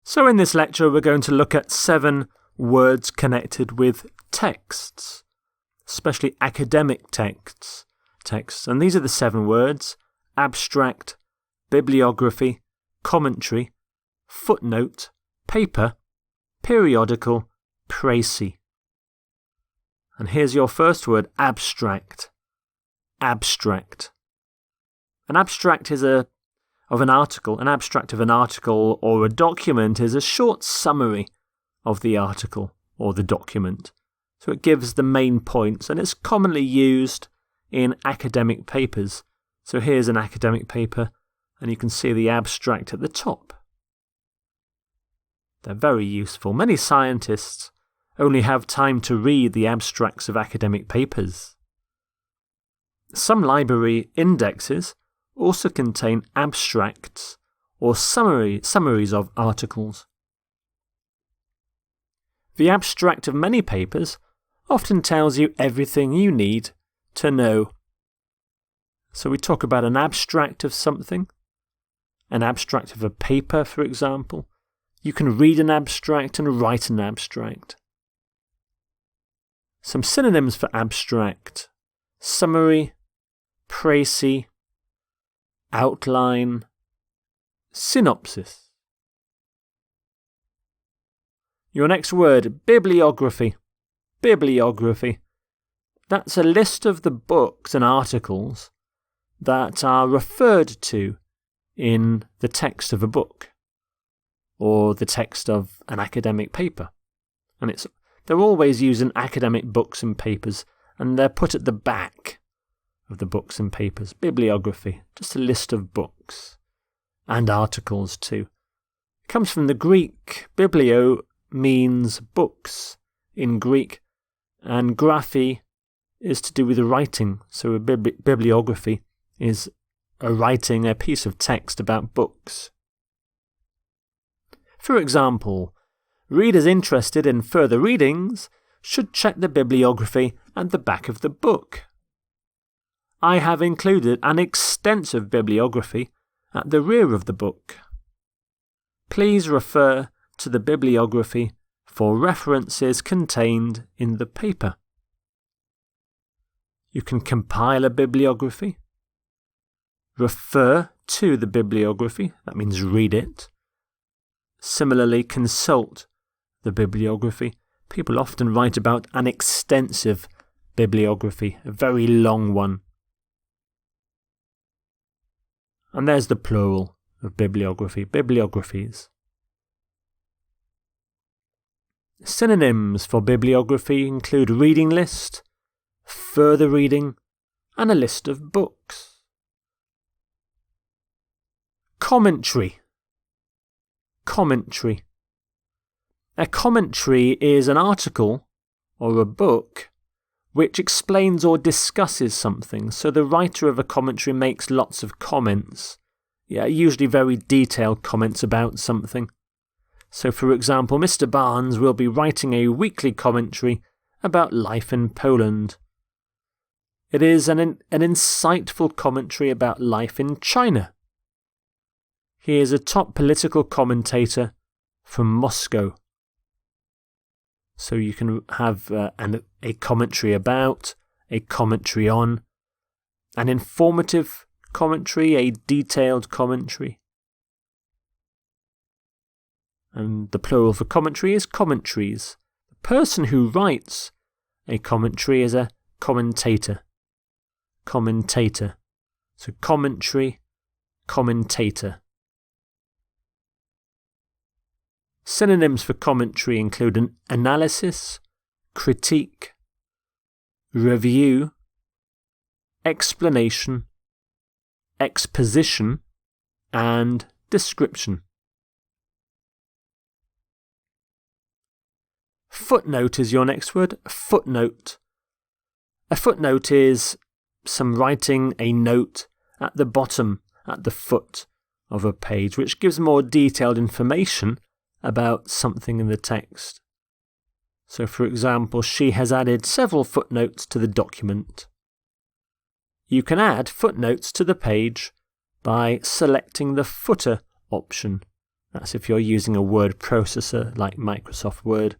So in this lecture we're going to look at 7 words connected with texts, especially academic texts. And these are the 7 words: abstract, bibliography, commentary, footnote, paper, periodical, précis. And here's your first word: abstract. Abstract. An abstract is an abstract of an article or a document is a short summary of the article or the document. So it gives the main points, and it's commonly used in academic papers. So here's an academic paper, and you can see the abstract at the top. They're very useful. Many scientists only have time to read the abstracts of academic papers. Some library indexes also contain abstracts or summaries of articles. The abstract of many papers often tells you everything you need to know. So we talk about an abstract of something, an abstract of a paper, for example. You can read an abstract and write an abstract. Some synonyms for abstract: summary, précis, outline, synopsis. Your next word: bibliography. Bibliography. That's a list of the books and articles that are referred to in the text of a book or the text of an academic paper. And they're always used in academic books and papers, and they're put at the back of the books and papers. Bibliography, just a list of books and articles too. It comes from the Greek. Biblio means books in Greek, and graphy is to do with writing. So a bibliography is a piece of text about books. For example, readers interested in further readings should check the bibliography at the back of the book. I have included an extensive bibliography at the rear of the book. Please refer to the bibliography for references contained in the paper. You can compile a bibliography, refer to the bibliography, that means read it. Similarly, consult the bibliography. People often write about an extensive bibliography, a very long one. And there's the plural of bibliography, bibliographies. Synonyms for bibliography include reading list, further reading, and a list of books. Commentary. Commentary. A commentary is an article or a book which explains or discusses something. So the writer of a commentary makes lots of comments. Usually very detailed comments about something. So for example, Mr. Barnes will be writing a weekly commentary about life in Poland. It is an insightful commentary about life in China. He is a top political commentator from Moscow. So you can have a commentary about, a commentary on, an informative commentary, a detailed commentary. And the plural for commentary is commentaries. The person who writes a commentary is a commentator. Commentator. So commentary, commentator. Synonyms for commentary include an analysis, critique, review, explanation, exposition, and description. Footnote is your next word. Footnote. A footnote is some writing, a note at the bottom, at the foot of a page, which gives more detailed information about something in the text. So, for example, she has added several footnotes to the document. You can add footnotes to the page by selecting the footer option That's if you're using a word processor like Microsoft Word.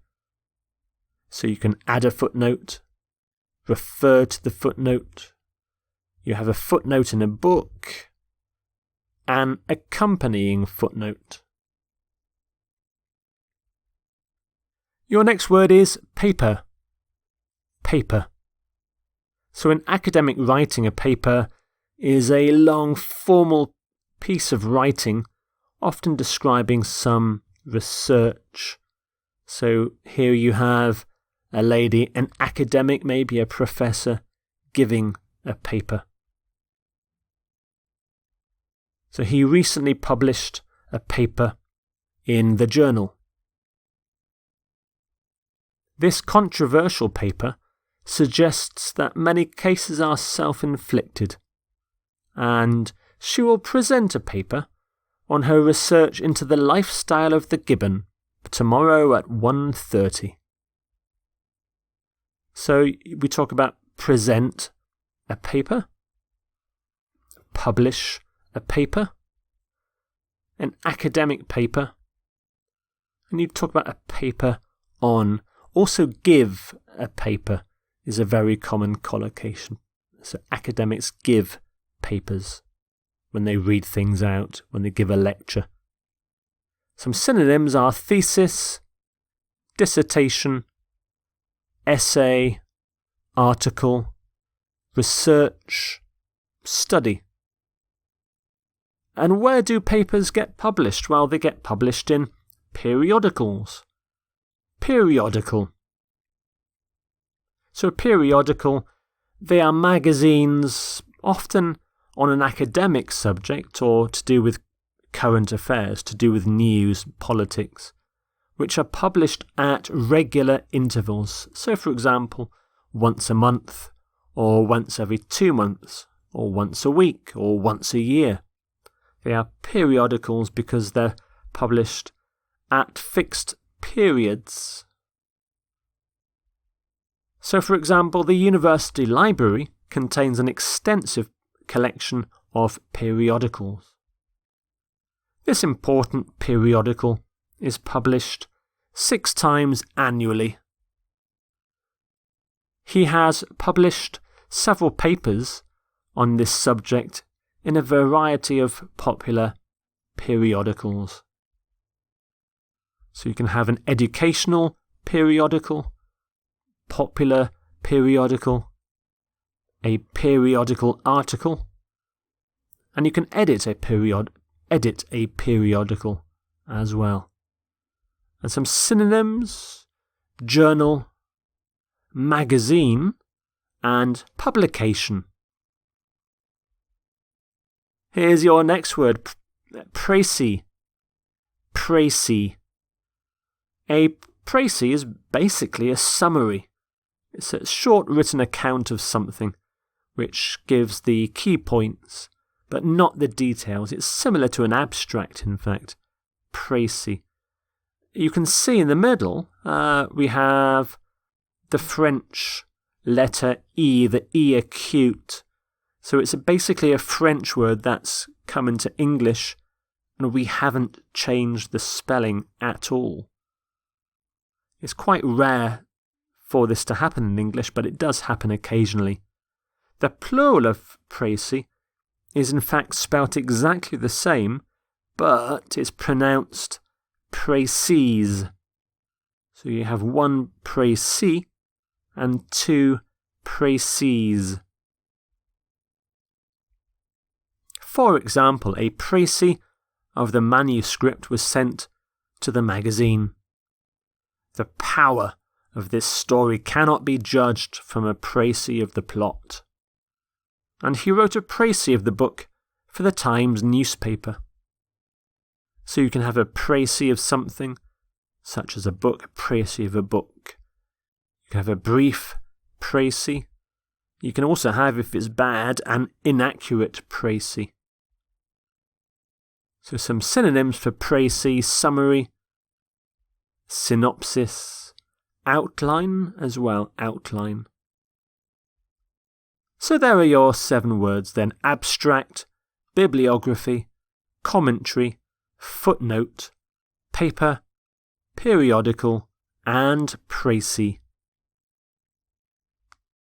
So you can add a footnote, refer to the footnote. You have a footnote in a book, an accompanying footnote. Your next word is paper. Paper. So in academic writing, a paper is a long formal piece of writing, often describing some research. So here you have a lady, an academic, maybe a professor, giving a paper. So he recently published a paper in the journal. This controversial paper suggests that many cases are self-inflicted, and she will present a paper on her research into the lifestyle of the gibbon tomorrow at 1:30. So we talk about present a paper, publish a paper, an academic paper, and you talk about a paper on. Also, give a paper is a very common collocation. So academics give papers when they read things out, when they give a lecture. Some synonyms are thesis, dissertation, essay, article, research, study. And where do papers get published? Well, they get published in periodicals. Periodical. So a periodical, they are magazines often on an academic subject or to do with current affairs, to do with news, politics, which are published at regular intervals. So for example, once a month, or once every 2 months, or once a week, or once a year. They are periodicals because they're published at fixed periods. So for example, the university library contains an extensive collection of periodicals. This important periodical is published 6 times annually. He has published several papers on this subject in a variety of popular periodicals. So you can have an educational periodical, popular periodical, a periodical article, and you can edit a periodical as well. And some synonyms: journal, magazine, and publication. Here's your next word, précis. Précis. A précis is basically a summary. It's a short written account of something which gives the key points, but not the details. It's similar to an abstract, in fact. Précis. You can see in the middle we have the French letter E, the E acute. So it's basically a French word that's come into English, and we haven't changed the spelling at all. It's quite rare for this to happen in English, but it does happen occasionally. The plural of précis is in fact spelt exactly the same, but it's pronounced précise. So you have 1 précis and 2 précises. For example, a précis of the manuscript was sent to the magazine. The power of this story cannot be judged from a précis of the plot. And he wrote a précis of the book for the Times newspaper. So you can have a précis of something, such as a book, a précis of a book. You can have a brief précis. You can also have, if it's bad, an inaccurate précis. So some synonyms for précis: summary, synopsis, outline as well, outline. So there are your 7 words then: abstract, bibliography, commentary, footnote, paper, periodical, and précis.